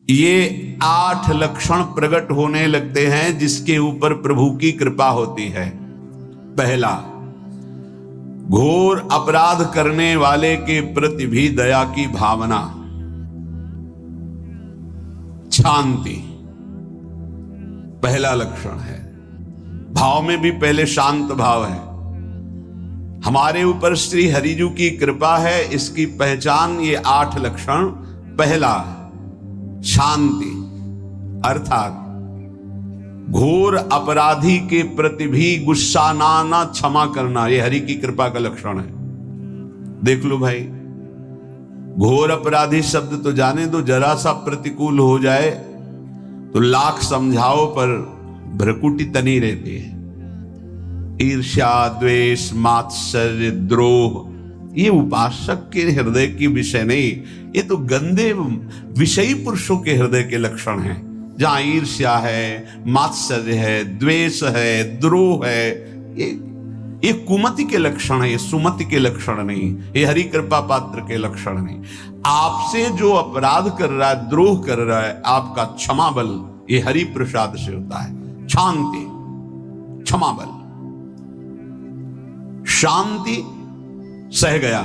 ये 8 लक्षण प्रकट होने लगते हैं जिसके ऊपर प्रभु की कृपा होती है। पहला, घोर अपराध करने वाले के प्रति भी दया की भावना, शांति पहला लक्षण है। भाव में भी पहले शांत भाव है। हमारे ऊपर श्री हरिजू की कृपा है, इसकी पहचान ये 8 लक्षण। पहला, शांति, अर्थात घोर अपराधी के प्रति भी गुस्सा ना क्षमा करना, यह हरि की कृपा का लक्षण है। देख लो भाई, घोर अपराधी शब्द तो जाने दो, जरा सा प्रतिकूल हो जाए तो लाख समझाओ पर भ्रकुटी तनी रहती है। ईर्ष्या, द्वेष, मात्सर्य, द्रोह, ये उपासक के हृदय की विषय नहीं, ये तो गंदे विषयी पुरुषों के हृदय के लक्षण हैं। जहां ईर्ष्या है, मात्सर्य है, द्वेष है, द्रोह है, ये कुमति के लक्षण है, ये सुमति के लक्षण नहीं, ये हरि कृपा पात्र के लक्षण नहीं। आपसे जो अपराध कर रहा है, द्रोह कर रहा है, आपका क्षमा बल ये हरि प्रसाद से होता है। शांति, क्षमा बल, शांति, सह गया,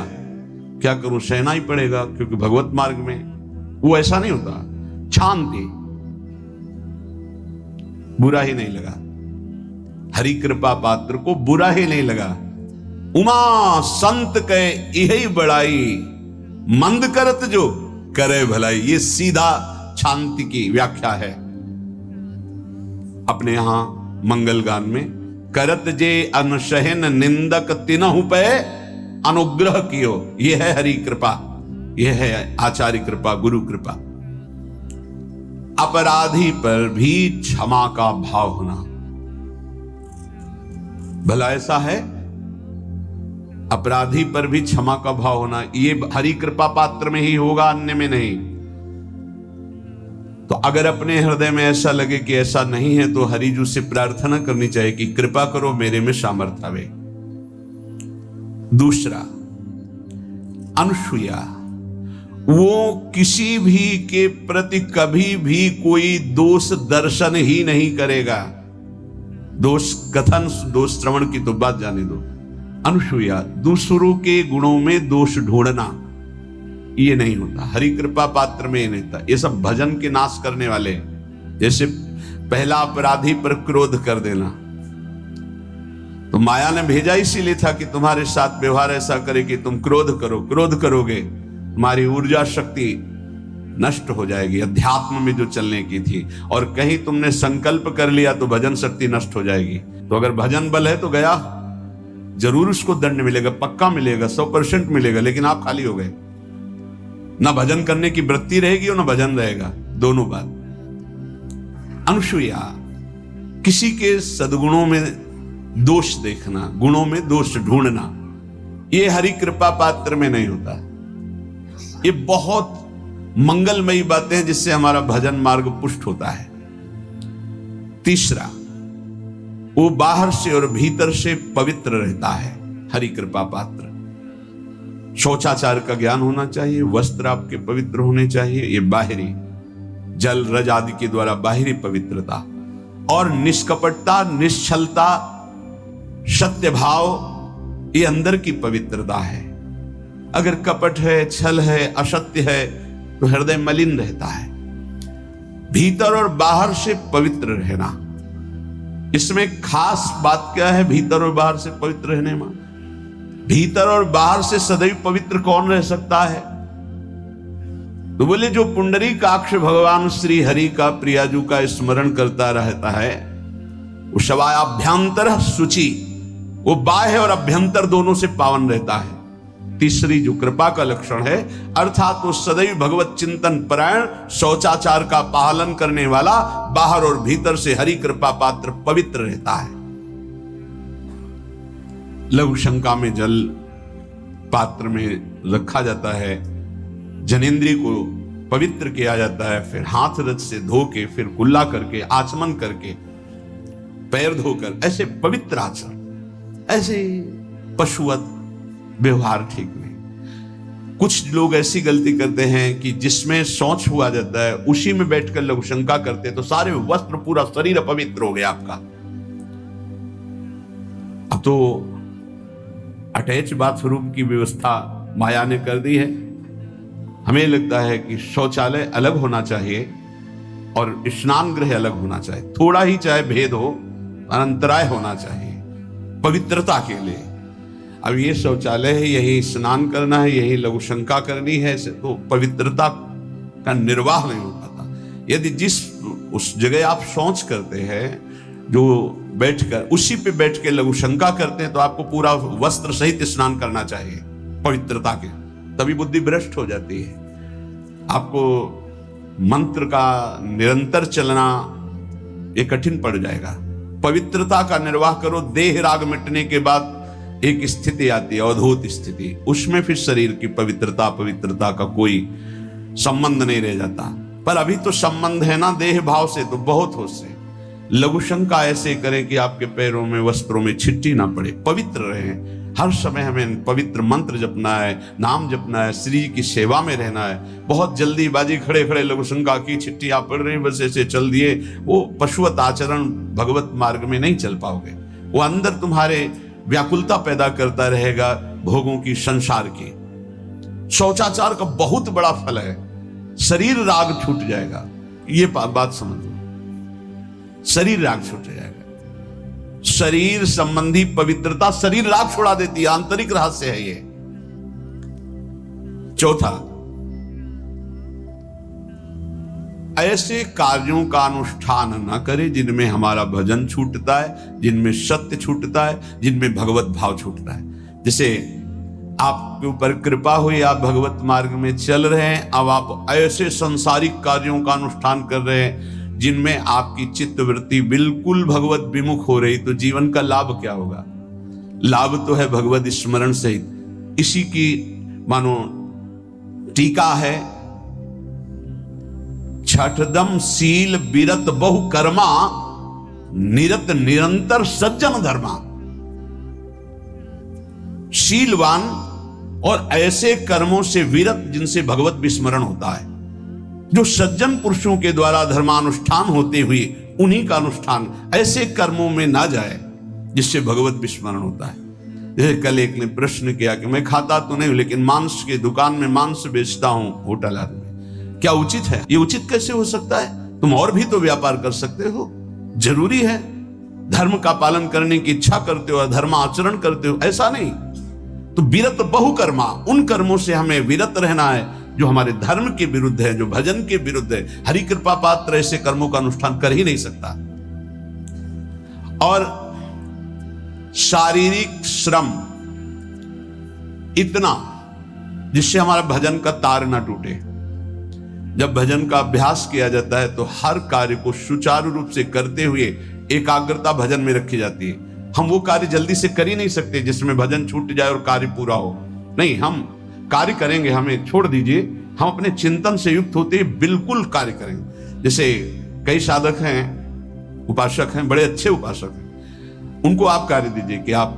क्या करूं, सहना ही पड़ेगा क्योंकि भगवत मार्ग में वो ऐसा नहीं होता। शांति, बुरा ही नहीं लगा, हरि कृपा पात्र को बुरा ही नहीं लगा। उमा संत के यही बड़ाई, मंद करत जो करे भलाई, ये सीधा शांति की व्याख्या है। अपने यहां मंगल गान में, करत जे अनुशहन निंदक तिनहु पे अनुग्रह कियो, यह है हरि कृपा, यह है आचार्य कृपा, गुरु कृपा। अपराधी पर भी क्षमा का भाव होना, भला ऐसा है, अपराधी पर भी क्षमा का भाव होना, ये हरि कृपा पात्र में ही होगा, अन्य में नहीं। तो अगर अपने हृदय में ऐसा लगे कि ऐसा नहीं है, तो हरिजू से प्रार्थना करनी चाहिए कि कृपा करो, मेरे में सामर्थ्य आवे। दूसरा, अनुसूया, वो किसी भी के प्रति कभी भी कोई दोष दर्शन ही नहीं करेगा। दोष कथन, दोष श्रवण की तो बात जाने दो। अनुसूया, दूसरों के गुणों में दोष ढूंढना, ये नहीं होता। हरि कृपा पात्र में ये नहीं था। ये सब भजन के नाश करने वाले, जैसे पहला अपराधी पर क्रोध कर देना, तो माया ने भेजा इसीलिए था कि तुम्हारे साथ व्यवहार ऐसा करे कि तुम क्रोध करो, क्रोध करोगे तुम्हारी ऊर्जा शक्ति नष्ट हो जाएगी, अध्यात्म में जो चलने की थी। और कहीं तुमने संकल्प कर लिया तो भजन शक्ति नष्ट हो जाएगी। तो अगर भजन बल है तो गया, जरूर उसको दंड मिलेगा, पक्का मिलेगा, 100% मिलेगा, लेकिन आप खाली हो गए। ना भजन करने की वृत्ति रहेगी और ना भजन रहेगा, दोनों बात। अनुसूया, किसी के सद्गुणों में दोष देखना, गुणों में दोष ढूंढना, ये हरि कृपा पात्र में नहीं होता। ये बहुत मंगलमयी बातें हैं जिससे हमारा भजन मार्ग पुष्ट होता है। तीसरा, वो बाहर से और भीतर से पवित्र रहता है, हरि कृपा पात्र। शौचाचार का ज्ञान होना चाहिए, वस्त्र आपके पवित्र होने चाहिए, ये बाहरी, जल रज आदि के द्वारा बाहरी पवित्रता। और निष्कपटता, निश्चलता, सत्य भाव, ये अंदर की पवित्रता है। अगर कपट है, छल है, असत्य है, तो हृदय मलिन रहता है। भीतर और बाहर से पवित्र रहना, इसमें खास बात क्या है? भीतर और बाहर से पवित्र रहने में, भीतर और बाहर से सदैव पवित्र कौन रह सकता है? तो बोले जो पुंडरीकाक्ष भगवान श्री हरि का, प्रियाजू का स्मरण करता रहता है, वो शवाभ्यंतर शुचि, वो बाह्य और अभ्यंतर दोनों से पावन रहता है। तीसरी जो कृपा का लक्षण है, अर्थात वो सदैव भगवत चिंतन परायण, शौचाचार का पालन करने वाला, बाहर और भीतर से हरि कृपा पात्र पवित्र रहता है। लघु शंका में जल पात्र में रखा जाता है, जनेंद्रिय को पवित्र किया जाता है, फिर हाथ रज से धो के, फिर कुल्ला करके, आचमन करके, पैर धोकर, ऐसे पवित्र आचरण, ऐसे पशुवत व्यवहार ठीक नहीं। कुछ लोग ऐसी गलती करते हैं कि जिसमें शौच हुआ जाता है उसी में बैठकर लघु शंका करते हैं, तो सारे वस्त्र, पूरा शरीर अपवित्र हो गया आपका। अब तो अटैच बाथरूम की व्यवस्था माया ने कर दी है। हमें लगता है कि शौचालय अलग होना चाहिए और स्नान गृह अलग होना चाहिए, थोड़ा ही चाहे भेद हो, अंतराय होना चाहिए पवित्रता के लिए। अब ये शौचालय है, यही स्नान करना है, यही लघु शंका करनी है, तो पवित्रता का निर्वाह नहीं हो पाता। यदि जिस उस जगह आप शौच करते हैं, जो बैठकर उसी पे बैठ के लघु शंका करते हैं, तो आपको पूरा वस्त्र सहित स्नान करना चाहिए पवित्रता के, तभी बुद्धि भ्रष्ट हो जाती है। आपको मंत्र का निरंतर चलना ये कठिन पड़ जाएगा। पवित्रता का निर्वाह करो। देह राग मिटने के बाद एक स्थिति आती है, अवधूत स्थिति, उसमें फिर शरीर की पवित्रता का कोई संबंध नहीं रह जाता। पर अभी तो संबंध है ना देह भाव से, तो बहुत हो से लघु शंका ऐसे करें कि आपके पैरों में, वस्त्रों में छिट्टी ना पड़े, पवित्र रहें। हर समय हमें पवित्र मंत्र जपना है, नाम जपना है, श्री की सेवा में रहना है। बहुत जल्दीबाजी खड़े खड़े लघु शंका की, छिट्टी आप पड़ रही, बस ऐसे चल दिए, वो पशुवत आचरण भगवत मार्ग में नहीं चल पाओगे। वो अंदर तुम्हारे व्याकुलता पैदा करता रहेगा, भोगों की, संसार की। शौचाचार का बहुत बड़ा फल है, शरीर राग छूट जाएगा। ये बात समझो, शरीर राग छूट जाएगा। शरीर संबंधी पवित्रता शरीर राग छुड़ा देती है, आंतरिक रहस्य है ये। चौथा, ऐसे कार्यों का अनुष्ठान न करें जिनमें हमारा भजन छूटता है, जिनमें सत्य छूटता है, जिनमें भगवत भाव छूटता है। जैसे आपके ऊपर कृपा हुई, आप भगवत मार्ग में चल रहे हैं, अब आप ऐसे सांसारिक कार्यों का अनुष्ठान कर रहे हैं जिनमें आपकी चित्तवृत्ति बिल्कुल भगवत विमुख हो रही, तो जीवन का लाभ क्या होगा? लाभ तो है भगवत स्मरण सहित। इसी की मानो टीका है, छठदम शील बिरत बहु कर्मा, निरत निरंतर सज्जन धर्मा। शीलवान और ऐसे कर्मों से विरत जिनसे भगवत विस्मरण होता है, जो सज्जन पुरुषों के द्वारा धर्मानुष्ठान होते हुए उन्हीं का अनुष्ठान, ऐसे कर्मों में ना जाए जिससे भगवत विस्मरण होता है। जैसे कल एक ने प्रश्न किया कि मैं खाता तो नहीं हूं, लेकिन मांस के दुकान में मांस बेचता हूं, होटल आदमी, क्या उचित है? ये उचित कैसे हो सकता है? तुम और भी तो व्यापार कर सकते हो। जरूरी है धर्म का पालन करने की इच्छा करते हो, धर्म आचरण करते हो, ऐसा नहीं। तो विरत बहुकर्मा, उन कर्मों से हमें विरत रहना है जो हमारे धर्म के विरुद्ध है, जो भजन के विरुद्ध है। हरि कृपा पात्र ऐसे कर्मों का अनुष्ठान कर ही नहीं सकता। और शारीरिक श्रम इतना जिससे हमारा भजन का तार ना टूटे। जब भजन का अभ्यास किया जाता है तो हर कार्य को सुचारू रूप से करते हुए एकाग्रता भजन में रखी जाती है। हम वो कार्य जल्दी से कर ही नहीं सकते जिसमें भजन छूट जाए और कार्य पूरा हो। नहीं, हम कार्य करेंगे, हमें छोड़ दीजिए, हम अपने चिंतन से युक्त होते बिल्कुल कार्य करेंगे। जैसे कई साधक हैं, उपासक हैं, बड़े अच्छे उपासक हैं, उनको आप कार्य दीजिए कि आप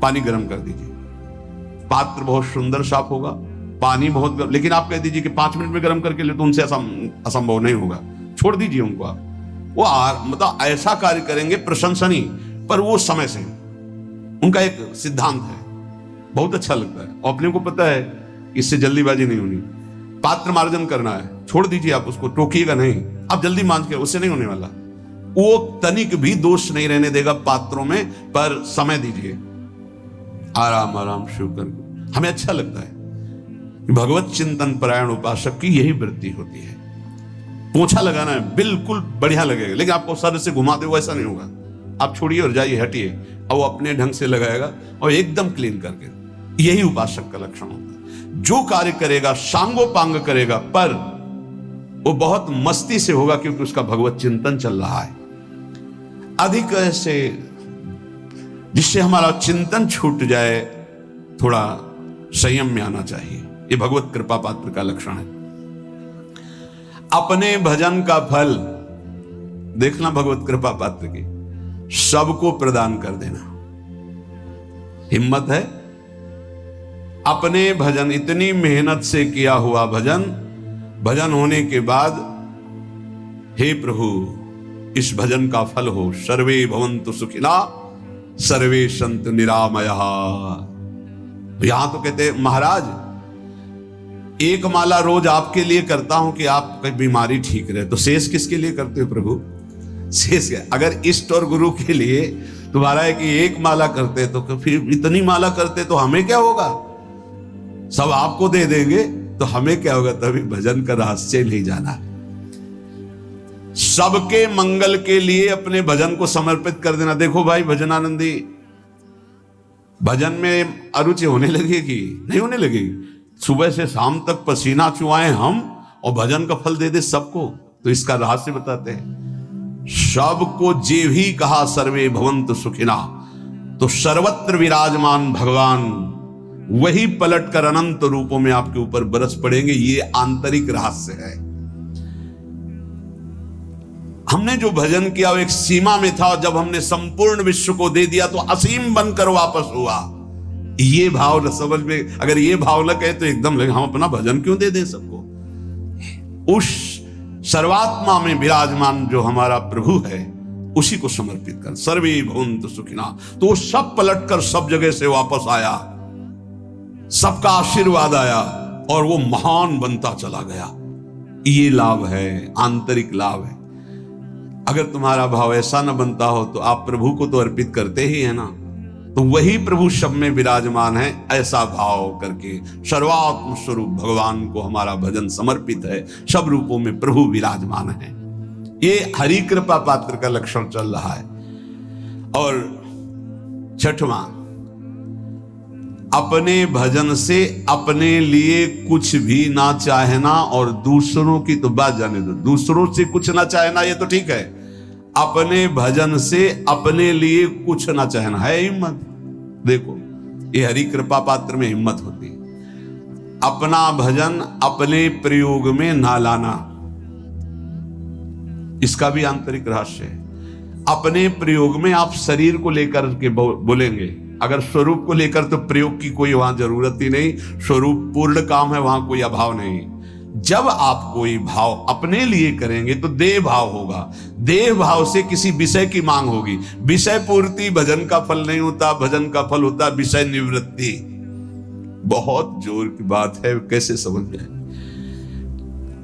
पानी गर्म कर दीजिए, पात्र बहुत सुंदर साफ होगा, पानी बहुत गर्म, लेकिन आप कह दीजिए कि 5 मिनट में गर्म करके ले, तो उनसे असंभव नहीं होगा, छोड़ दीजिए उनको। आप वो मतलब ऐसा कार्य करेंगे प्रशंसनीय, पर वो समय से, उनका एक सिद्धांत है, बहुत अच्छा लगता है। और अपने को पता है इससे जल्दीबाजी नहीं होनी। पात्र मार्जन करना है, छोड़ दीजिए, आप उसको टोकिएगा नहीं, आप जल्दी मांझ के, उससे नहीं होने वाला। वो तनिक भी दोष नहीं रहने देगा पात्रों में, पर समय दीजिए, आराम आराम शिव कर। हमें अच्छा लगता है कि भगवत चिंतन परायण उपासक की यही वृत्ति होती है। पोछा लगाना है, बिल्कुल बढ़िया लगेगा, लेकिन आपको सर से घुमा दे, वैसा नहीं होगा। आप छोड़िए और जाइए, हटिए, और वो अपने ढंग से लगाएगा और एकदम क्लीन करके। यही उपासक का लक्षण होता है। जो कार्य करेगा सांगोपांग करेगा, पर वो बहुत मस्ती से होगा, क्योंकि उसका भगवत चिंतन चल रहा है। अधिक ऐसे जिससे हमारा चिंतन छूट जाए, थोड़ा संयम में आना चाहिए। ये भगवत कृपा पात्र का लक्षण है। अपने भजन का फल देखना भगवत कृपा पात्र की, सबको प्रदान कर देना। हिम्मत है अपने भजन, इतनी मेहनत से किया हुआ भजन, भजन होने के बाद हे प्रभु इस भजन का फल हो, सर्वे भवन्तु सुखिना सर्वे सन्तु निरामया। यहां तो कहते महाराज एक माला रोज आपके लिए करता हूं कि आपकी बीमारी ठीक रहे, तो शेष किसके लिए करते हो प्रभु? शेष क्या? अगर इष्ट और गुरु के लिए तुम्हारा है कि एक माला करते तो फिर इतनी माला करते तो हमें क्या होगा? सब आपको दे देंगे तो हमें क्या होगा? तभी भजन का रहस्य नहीं जाना। सबके मंगल के लिए अपने भजन को समर्पित कर देना। देखो भाई भजनानंदी, भजन में अरुचि होने लगेगी? नहीं होने लगेगी। सुबह से शाम तक पसीना चुआए हम और भजन का फल दे दे सबको, तो इसका रहस्य बताते हैं। सबको जे भी कहा सर्वे भवन्तु सुखिना, तो सर्वत्र विराजमान भगवान वही पलटकर अनंत रूपों में आपके ऊपर बरस पड़ेंगे। ये आंतरिक रहस्य है। हमने जो भजन किया वो एक सीमा में था, जब हमने संपूर्ण विश्व को दे दिया तो असीम बनकर वापस हुआ। ये भाव न समझ में, अगर ये भाव न कहे तो एकदम लगे हम अपना भजन क्यों दे दें सबको। उस सर्वात्मा में विराजमान जो हमारा प्रभु है उसी को समर्पित कर, सर्वे भवन्तु सुखिना। तो वो सब पलटकर सब जगह से वापस आया, सबका आशीर्वाद आया और वो महान बनता चला गया। ये लाभ है, आंतरिक लाभ है। अगर तुम्हारा भाव ऐसा न बनता हो तो आप प्रभु को तो अर्पित करते ही है ना, तो वही प्रभु सब में विराजमान है। ऐसा भाव करके सर्वात्म स्वरूप भगवान को हमारा भजन समर्पित है। सब रूपों में प्रभु विराजमान है। ये हरि कृपा पात्र का लक्षण चल रहा है। और छठवां, अपने भजन से अपने लिए कुछ भी ना चाहना और दूसरों की तो बात जाने दो, दूसरों से कुछ ना चाहना ये तो ठीक है। अपने भजन से अपने लिए कुछ ना चाहना है हिम्मत। देखो ये हरि कृपा पात्र में हिम्मत होती है। अपना भजन अपने प्रयोग में ना लाना, इसका भी आंतरिक रहस्य है। अपने प्रयोग में आप शरीर को लेकर के बोलेंगे, अगर स्वरूप को लेकर तो प्रयोग की कोई वहां जरूरत ही नहीं। स्वरूप पूर्ण काम है, वहां कोई अभाव नहीं। जब आप कोई भाव अपने लिए करेंगे तो देह भाव होगा। देह भाव से किसी विषय की मांग होगी। विषय पूर्ति भजन का फल नहीं होता, भजन का फल होता विषय निवृत्ति। बहुत जोर की बात है, कैसे समझ जाए।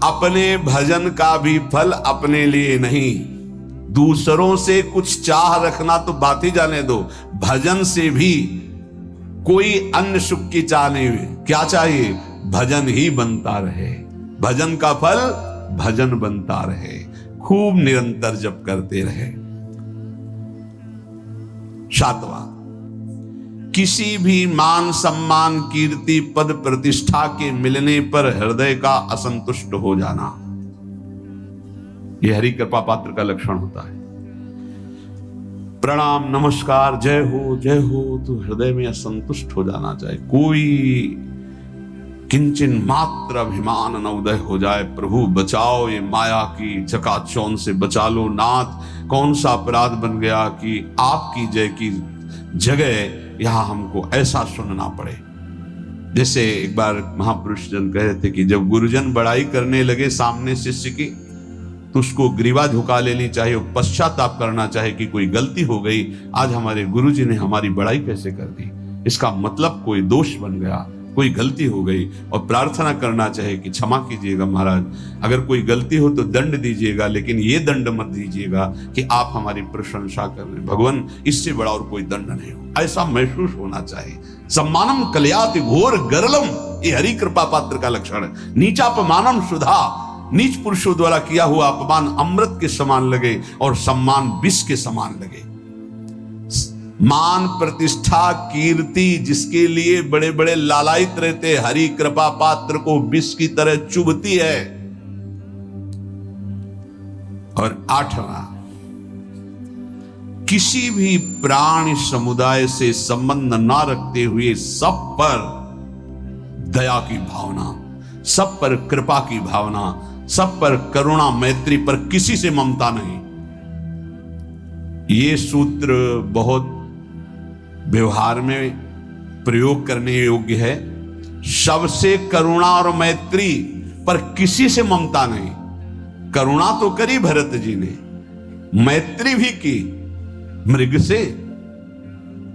अपने भजन का भी फल अपने लिए नहीं, दूसरों से कुछ चाह रखना तो बात ही जाने दो। भजन से भी कोई अन्य सुख की चाह नहीं। क्या चाहिए? भजन ही बनता रहे, भजन का फल भजन बनता रहे, खूब निरंतर जप करते रहे। सातवां, किसी भी मान सम्मान कीर्ति पद प्रतिष्ठा के मिलने पर हृदय का असंतुष्ट हो जाना, यह हरि कृपा पात्र का लक्षण होता है। प्रणाम नमस्कार जय हो तो हृदय में असंतुष्ट हो जाना चाहिए। कोई किंचन मात्र अभिमान न उदय हो जाए। प्रभु बचाओ, ये माया की चकाचौंध से बचा लो नाथ। कौन सा अपराध बन गया कि आपकी जय की जगह यहां हमको ऐसा सुनना पड़े। जैसे एक बार महापुरुष जन कह रहे थे कि जब गुरुजन बड़ाई करने लगे सामने शिष्य की, तो उसको ग्रीवा झुका लेनी चाहिए, पश्चाताप करना चाहिए कि कोई गलती हो गई, आज हमारे गुरुजी ने हमारी बड़ाई कैसे कर दी। इसका मतलब कोई दोष बन गया, कोई गलती हो गई, और प्रार्थना करना चाहिए कि क्षमा कीजिएगा महाराज, अगर कोई गलती हो तो दंड दीजिएगा, लेकिन ये दंड मत दीजिएगा कि आप हमारी प्रशंसा कर रहे हैं। भगवान इससे बड़ा और कोई दंड नहीं हो, ऐसा महसूस होना चाहिए। सम्मानम कलयाति घोर गरलम, ये हरि कृपा पात्र का लक्षण है। नीचापमानम सुधा, नीच पुरुषों द्वारा किया हुआ अपमान अमृत के समान लगे और सम्मान विष के समान लगे। मान प्रतिष्ठा कीर्ति जिसके लिए बड़े बड़े लालायित रहते, हरि कृपा पात्र को विष की तरह चुभती है। और आठवां, किसी भी प्राणी समुदाय से संबंध ना रखते हुए सब पर दया की भावना, सब पर कृपा की भावना, सब पर करुणा मैत्री पर किसी से ममता नहीं। ये सूत्र बहुत व्यवहार में प्रयोग करने योग्य है, सबसे करुणा और मैत्री, पर किसी से ममता नहीं। करुणा तो करी भरत जी ने, मैत्री भी की मृग से,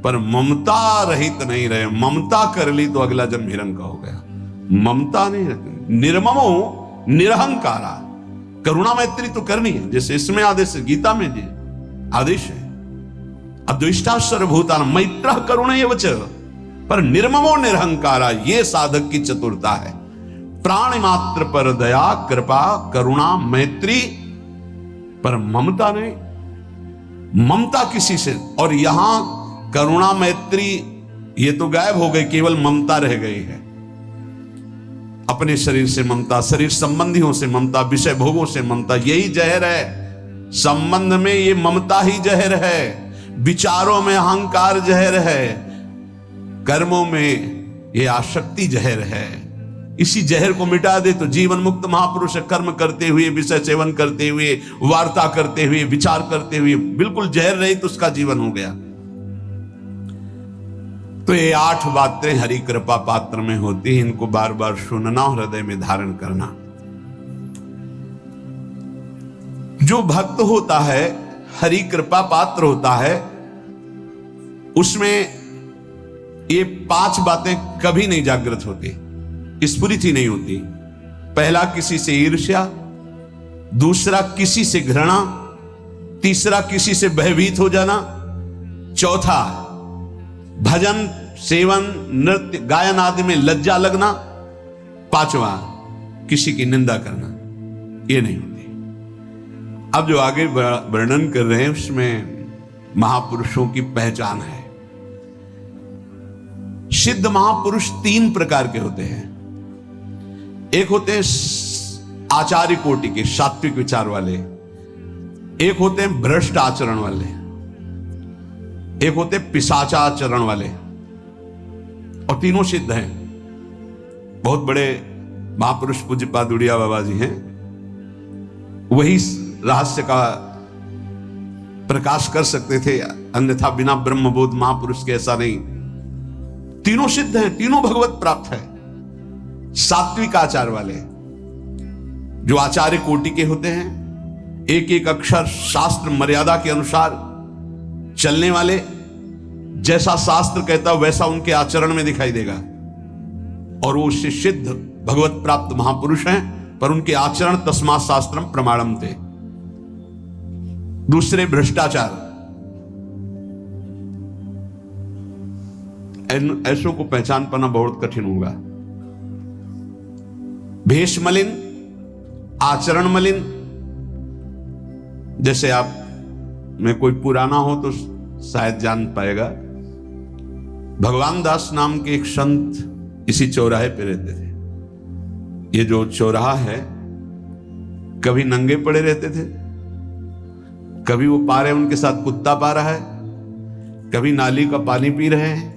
पर ममता रहित नहीं रहे। ममता कर ली तो अगला जन्म हिरण का हो गया। ममता नहीं रखनी। निर्ममो निरहंकारा, करुणा मैत्री तो करनी है, जैसे इसमें आदेश है, गीता में जी आदेश है, अद्वेष्टा सर्वभूतानां मैत्रः करुणैव च, पर निर्ममो निरहंकारा, ये साधक की चतुरता है। प्राणी मात्र पर दया, कृपा, करुणा, मैत्री, पर ममता नहीं। ममता किसी से, और यहां करुणा मैत्री ये तो गायब हो गई, केवल ममता रह गई है। अपने शरीर से ममता, शरीर संबंधियों से ममता, विषय भोगों से ममता, यही जहर है। संबंध में ये ममता ही जहर है, विचारों में अहंकार जहर है, कर्मों में ये आसक्ति जहर है। इसी जहर को मिटा दे तो जीवन मुक्त महापुरुष कर्म करते हुए, विषय सेवन करते हुए, वार्ता करते हुए, विचार करते हुए, बिल्कुल जहर रहित उसका जीवन हो गया। तो ये 8 बातें हरि कृपा पात्र में होती हैं, इनको बार बार सुनना, हृदय में धारण करना। जो भक्त होता है, हरि कृपा पात्र होता है, उसमें ये 5 बातें कभी नहीं जागृत होती, स्फुरित ही नहीं होती। पहला, किसी से ईर्ष्या, दूसरा किसी से घृणा, तीसरा किसी से भयभीत हो जाना, चौथा भजन सेवन नृत्य गायन आदि में लज्जा लगना, पांचवा किसी की निंदा करना, ये नहीं होती। अब जो आगे वर्णन कर रहे हैं उसमें महापुरुषों की पहचान है। सिद्ध महापुरुष 3 प्रकार के होते हैं। एक होते हैं आचार्य कोटि के, सात्विक विचार वाले, एक होते हैं भ्रष्ट आचरण वाले, एक होते पिशाचाचरण वाले, और तीनों सिद्ध हैं। बहुत बड़े महापुरुष पूज्यपाद उड़िया बाबा जी हैं, वही रहस्य का प्रकाश कर सकते थे, अन्यथा बिना ब्रह्मबोध महापुरुष के ऐसा नहीं। तीनों सिद्ध हैं, तीनों भगवत प्राप्त है। सात्विक आचार वाले, जो आचार्य कोटि के होते हैं, एक एक अक्षर शास्त्र मर्यादा के अनुसार चलने वाले, जैसा शास्त्र कहता वैसा उनके आचरण में दिखाई देगा, और वो उससे सिद्ध भगवत प्राप्त महापुरुष हैं, पर उनके आचरण तस्मात् शास्त्रम प्रमाणम थे। दूसरे भ्रष्टाचार, ऐसों को पहचान पाना बहुत कठिन होगा। भेष मलिन, आचरण मलिन, जैसे आप में कोई पुराना हो तो शायद जान पाएगा, भगवान दास नाम के एक संत इसी चौराहे पे रहते थे। ये जो चौराहा है, कभी नंगे पड़े रहते थे, कभी वो पा रहे उनके साथ कुत्ता पा रहा है, कभी नाली का पानी पी रहे हैं,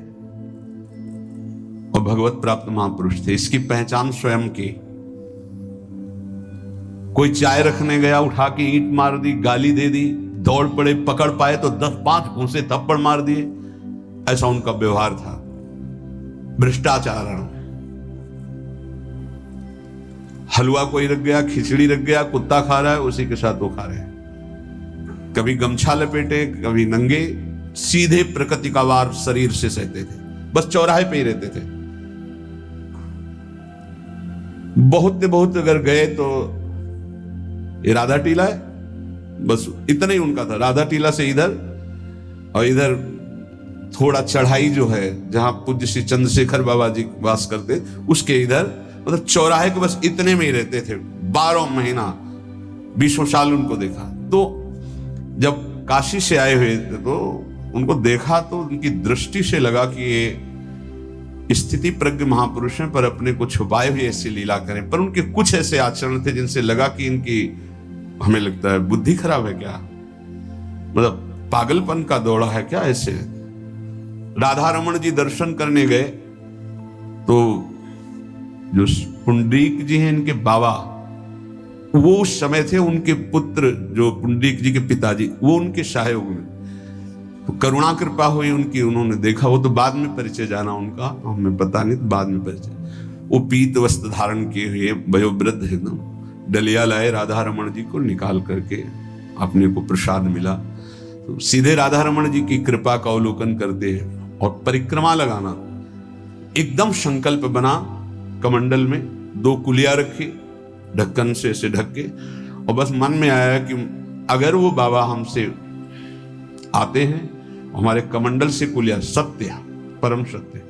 और भगवत प्राप्त महापुरुष थे। इसकी पहचान स्वयं की। कोई चाय रखने गया, उठा के ईंट मार दी, गाली दे दी, दौड़ पड़े, पकड़ पाए तो 10-5 घूंसे थप्पड़ मार दिए, ऐसा उनका व्यवहार था। भ्रष्टाचार, हलवा कोई रख गया, खिचड़ी रख गया, कुत्ता खा रहा है, उसी के साथ वो खा रहे हैं। कभी गमछा लपेटे, कभी नंगे, सीधे प्रकृति का वार शरीर से सहते थे, बस चौराहे पे ही रहते थे। बहुत अगर गए तो ये राधा टीला है, बस इतना ही उनका था। राधा टीला से इधर, और इधर थोड़ा चढ़ाई जो है जहां पूज्य श्री चंद्रशेखर बाबा जी वास करते, उसके इधर, मतलब चौराहे के बस इतने में ही रहते थे 12 महीना, 20 साल उनको देखा। तो जब काशी से आए हुए थे तो उनको देखा तो उनकी दृष्टि से लगा कि ये स्थिति प्रज्ञ महापुरुष हैं, पर अपने को छुपाए हुए ऐसी लीला करें। पर उनके कुछ ऐसे आचरण थे जिनसे लगा कि इनकी, हमें लगता है बुद्धि खराब है क्या, मतलब पागलपन का दौड़ा है क्या ऐसे। राधा रमन जी दर्शन करने गए तो जो पुंडरीक जी हैं इनके बाबा, वो उस समय थे, उनके पुत्र जो पुंडरीक जी के पिताजी, वो उनके सहयोग में, तो करुणा कृपा हुई उनकी, उन्होंने देखा। वो तो बाद में परिचय जाना उनका, हमें पता नहीं, तो बाद में परिचय। वो पीत वस्त्र धारण किए हुए वयोवृद्ध एकदम डलिया लाए, राधा रमण जी को निकाल करके अपने को प्रसाद मिला। तो सीधे राधा रमण जी की कृपा का अवलोकन करते हैं और परिक्रमा लगाना। एकदम संकल्प बना, कमंडल में 2 कुलिया रखी, ढक्कन से ऐसे ढक के, और बस मन में आया कि अगर वो बाबा हमसे आते हैं, हमारे कमंडल से कुलिया, सत्य परम सत्य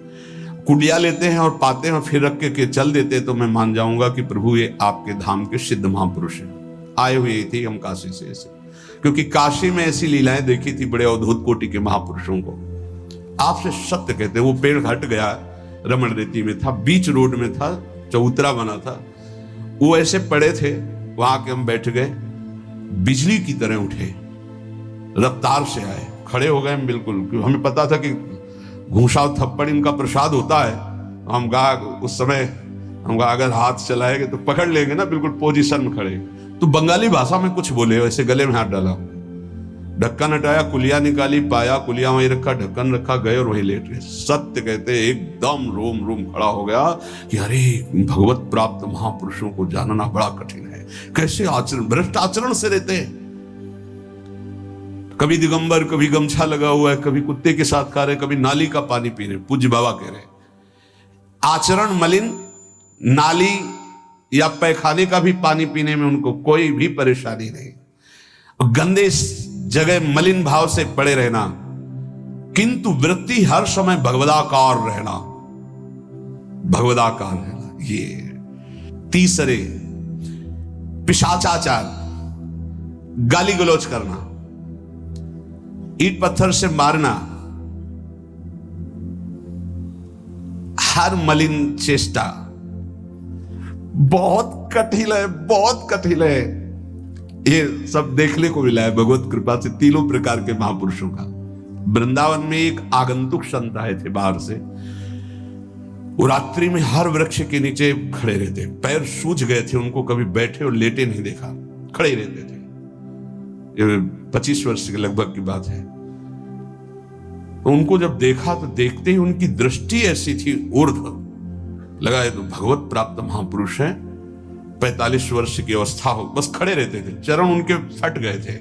कुलिया लेते हैं और पाते हैं और फिर रख के चल देते, तो मैं मान जाऊंगा कि प्रभु ये आपके धाम के सिद्ध महापुरुष हैं, आए हुए थे हम काशी से ऐसे। क्योंकि काशी में ऐसी लीलाएं देखी थी बड़े अवधूत कोटि के महापुरुषों को। आपसे सत्य कहते, वो पेड़ हट गया, रमण रेती में था, बीच रोड में था, चबूतरा बना था, वो ऐसे पड़े थे, वहां के हम बैठ गए, बिजली की तरह उठे, रफ्तार से आए, खड़े हो गए हम बिल्कुल, क्योंकि हमें पता था कि घूंसा थप्पड़ इनका प्रसाद होता है। हम कहा उस समय, हम कहा अगर हाथ चलाएंगे तो पकड़ लेंगे ना, बिल्कुल पोजीशन में खड़े। तो बंगाली भाषा में कुछ बोले, वैसे गले में हाथ डाला, ढक्कन हटाया, कुलिया निकाली, पाया कुलिया वहीं रखा, ढक्कन रखा, गए और वहीं लेट गए। सत्य कहते एकदम रोम रोम खड़ा हो गया कि अरे भगवत प्राप्त महापुरुषों को जानना बड़ा कठिन है, कैसे आचरण, भ्रष्ट आचरण से रहते हैं। कभी दिगंबर, कभी गमछा लगा हुआ है, कभी कुत्ते के साथ खा रहे, कभी नाली का पानी पी रहे। पूज्य बाबा कह रहे आचरण मलिन, नाली या पैखाने का भी पानी पीने में उनको कोई भी परेशानी नहीं। गंदे जगह मलिन भाव से पड़े रहना, किंतु वृत्ति हर समय भगवदाकार रहना, भगवदाकार रहना। ये तीसरे पिशाचाचार, गाली गलौज करना, ईंट पत्थर से मारना, हर मलिन चेष्टा बहुत कठिन है, बहुत कठिन है। ये सब देखने को मिला है भगवत कृपा से तीनों प्रकार के महापुरुषों का। वृंदावन में एक आगंतुक संत आए थे बाहर से, वो रात्रि में हर वृक्ष के नीचे खड़े रहते, पैर सूज गए थे, उनको कभी बैठे और लेटे नहीं देखा, खड़े रहते थे। ये 25 वर्ष के लगभग की बात है। तो उनको जब देखा तो देखते ही उनकी दृष्टि ऐसी थी ऊर्ध्व, लगा ये तो भगवत प्राप्त महापुरुष है, 45 वर्ष की अवस्था हो, बस खड़े रहते थे, चरण उनके फट गए थे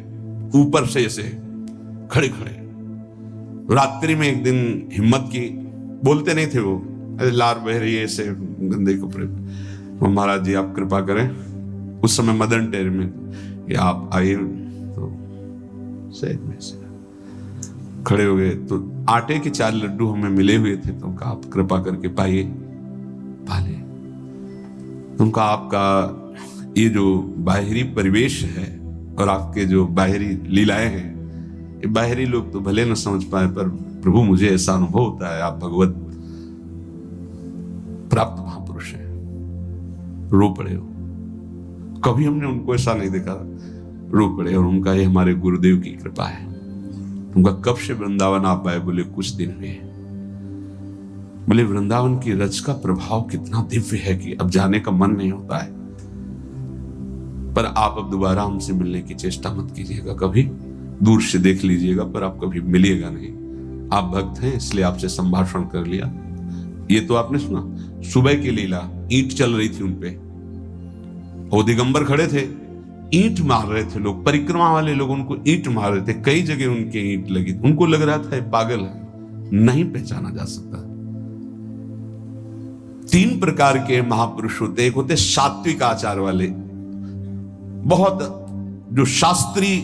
ऊपर से ऐसे खड़े खड़े। रात्रि में एक दिन हिम्मत की, बोलते नहीं थे वो, लार बह रही है ऐसे गंदे कपड़े, तो महाराज जी आप कृपा करें, उस समय मदन टेर में, कि आप आइए। तो सहज में से खड़े हो गए, तो आटे के 4 लड्डू हमें मिले हुए थे, तो उनका आप कृपा करके पाइए, पाले। उनका आपका ये जो बाहरी परिवेश है और आपके जो बाहरी लीलाएं हैं, ये बाहरी लोग तो भले न समझ पाए, पर प्रभु मुझे ऐसा अनुभव होता है आप भगवत प्राप्त महापुरुष हैं। रो पड़े हो, कभी हमने उनको ऐसा नहीं देखा, रो पड़े। और उनका ये हमारे गुरुदेव की कृपा है। उनका कब से वृंदावन आप आए? बोले कुछ दिन हुए। बोले वृंदावन की रज का प्रभाव कितना दिव्य है कि अब जाने का मन नहीं होता है, पर आप अब दोबारा हमसे मिलने की चेष्टा मत कीजिएगा, कभी दूर से देख लीजिएगा, पर आप कभी मिलिएगा नहीं। आप भक्त हैं इसलिए आपसे संभाषण कर लिया। ये तो आपने सुना, सुबह की लीला, ईंट चल रही थी उनपे, वो दिगंबर खड़े थे, ईंट मार रहे थे लोग, परिक्रमा वाले लोग उनको ईंट मार रहे थे, कई जगह उनके ईंट लगी, उनको लग रहा था पागल है, नहीं पहचाना जा सकता। 3 प्रकार के महापुरुष होते, एक होते सात्विक आचार वाले, बहुत जो शास्त्रीय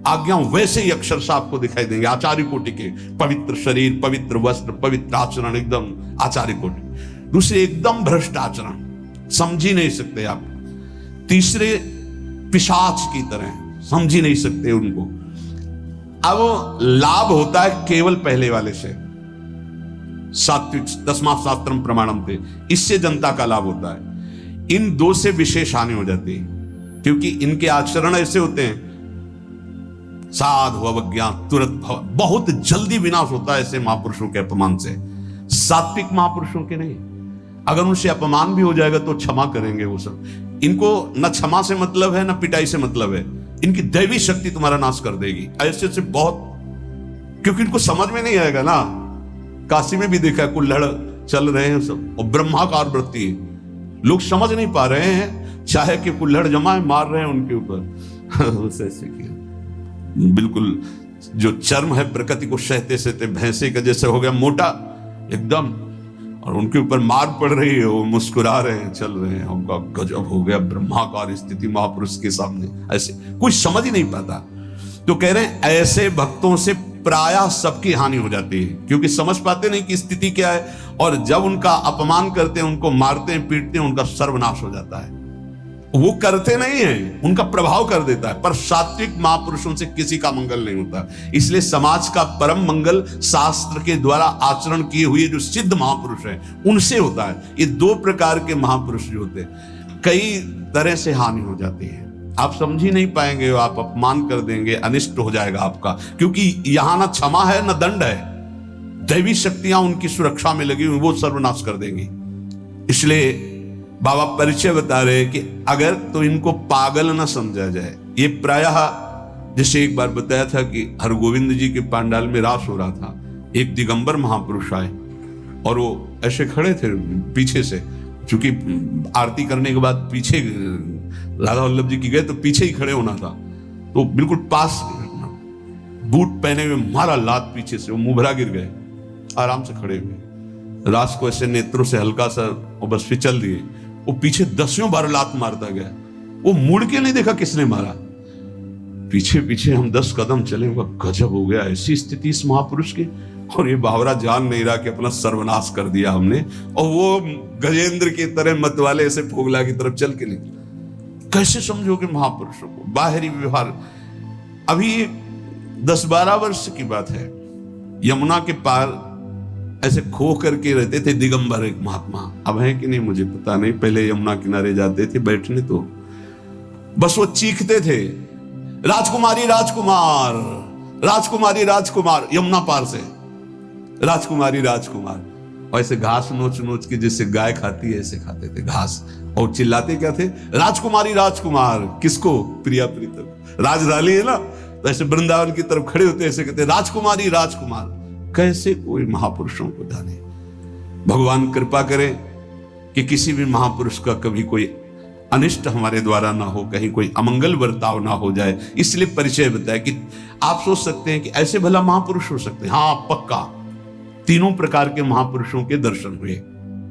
आज्ञा वैसे ही अक्षर से आपको दिखाई देंगे, आचार्य कोटि के, पवित्र शरीर, पवित्र वस्त्र, पवित्र आचरण, एकदम आचार्य कोटि। दूसरे एकदम भ्रष्ट आचरण, समझ ही नहीं सकते आप। तीसरे पिशाच की तरह, समझ ही नहीं सकते उनको। अब लाभ होता है केवल पहले वाले से, सात्विक, तस्मात् शास्त्रम प्रमाणम थे, इससे जनता का लाभ होता है। इन 2 से विशेष हानि हो जाती है, क्योंकि इनके आचरण ऐसे होते हैं, साधु अवज्ञा तुरंत भव, बहुत जल्दी विनाश होता है ऐसे महापुरुषों के अपमान से। सात्विक महापुरुषों के नहीं, अगर उनसे अपमान भी हो जाएगा तो क्षमा करेंगे वो सब। इनको न क्षमा से मतलब है, न पिटाई से मतलब है, इनकी दैवी शक्ति तुम्हारा नाश कर देगी। ऐसे से बहुत, क्योंकि इनको समझ में नहीं आएगा ना। काशी में भी देखा, कुल्हड़ चल रहे हैं सब, और ब्रह्माकार वृत्ति है। लोग समझ नहीं पा रहे हैं, चाहे कि कुल्हड़ जमाए मार रहे हैं उनके ऊपर ऐसे किया। बिल्कुल जो चर्म है प्रकृति को सहते सहते भैंसे का जैसे हो गया मोटा एकदम, और उनके ऊपर मार पड़ रही है, वो मुस्कुरा रहे हैं, चल रहे हैं। उनका गजब हो गया, ब्रह्माकार स्थिति महापुरुष के सामने। ऐसे कुछ समझ ही नहीं पाता। तो कह रहे हैं ऐसे भक्तों से प्रायः सबकी हानि हो जाती है, क्योंकि समझ पाते नहीं कि स्थिति क्या है, और जब उनका अपमान करते हैं, उनको मारते हैं, पीटते हैं, उनका सर्वनाश हो जाता है। वो करते नहीं है, उनका प्रभाव कर देता है, पर सात्विक महापुरुषों से किसी का मंगल नहीं होता। इसलिए समाज का परम मंगल शास्त्र के द्वारा आचरण किए हुए जो सिद्ध महापुरुष हैं उनसे होता है। ये दो प्रकार के महापुरुष जो होते हैं, कई तरह से हानि हो जाती है। आप समझ ही नहीं पाएंगे, आप अपमान कर देंगे, अनिष्ट हो जाएगा आपका, क्योंकि यहां ना क्षमा है ना दंड है। दैवी शक्तियां उनकी सुरक्षा में लगी हुई, वो सर्वनाश कर देंगी। इसलिए बाबा परिचय बता रहे कि अगर तो इनको पागल ना समझा जाए। ये प्रायः जैसे एक बार बताया था कि हरगोविंद जी के पांडाल में रास हो रहा था, एक दिगंबर महापुरुष आए और वो ऐसे खड़े थे पीछे से, क्योंकि आरती करने के बाद पीछे राधा वल्लभ जी की गए तो पीछे ही खड़े होना था, तो बिल्कुल पास बूट पहने हुए मारा लात पीछे से, वो मुभरा गिर गए, आराम से खड़े हुए, रास को ऐसे नेत्रों से हल्का सा और बस फिचल दिए। वो पीछे 10 बार लात मारता गया, वो मुड़ के नहीं देखा किसने मारा, पीछे पीछे हम 10 कदम चले। गजब हो गया, ऐसी स्थिति इस महापुरुष की। और ये बावरा जान नहीं रहा कि अपना सर्वनाश कर दिया हमने, और वो गजेंद्र की तरह मतवाले ऐसे फोगला की तरफ चल के निकले। कैसे समझोगे महापुरुषों को? बाहरी व्यवहार। अभी 10-12 वर्ष की बात है, यमुना के पार ऐसे खो करके रहते थे दिगंबर एक महात्मा, अब है कि नहीं मुझे पता नहीं, पहले यमुना किनारे जाते थे बैठने, तो बस वो चीखते थे, राजकुमारी राजकुमार, राजकुमारी राजकुमार, यमुना पार से राजकुमारी राजकुमार। और ऐसे घास नोच नोच के जैसे गाय खाती है ऐसे खाते थे घास, और चिल्लाते क्या थे, राजकुमारी राजकुमार। किसको? प्रिया प्रीतम, राजधानी है ना, तो ऐसे वृंदावन की तरफ खड़े होते ऐसे कहते, राजकुमारी राजकुमार। कैसे कोई महापुरुषों को जाने। भगवान कृपा करें कि किसी भी महापुरुष का कभी कोई अनिष्ट हमारे द्वारा ना हो, कहीं कोई अमंगल बर्ताव ना हो जाए। इसलिए परिचय बताया कि आप सोच सकते हैं कि ऐसे भला महापुरुष हो सकते हैं। हाँ, पक्का 3 प्रकार के महापुरुषों के दर्शन हुए।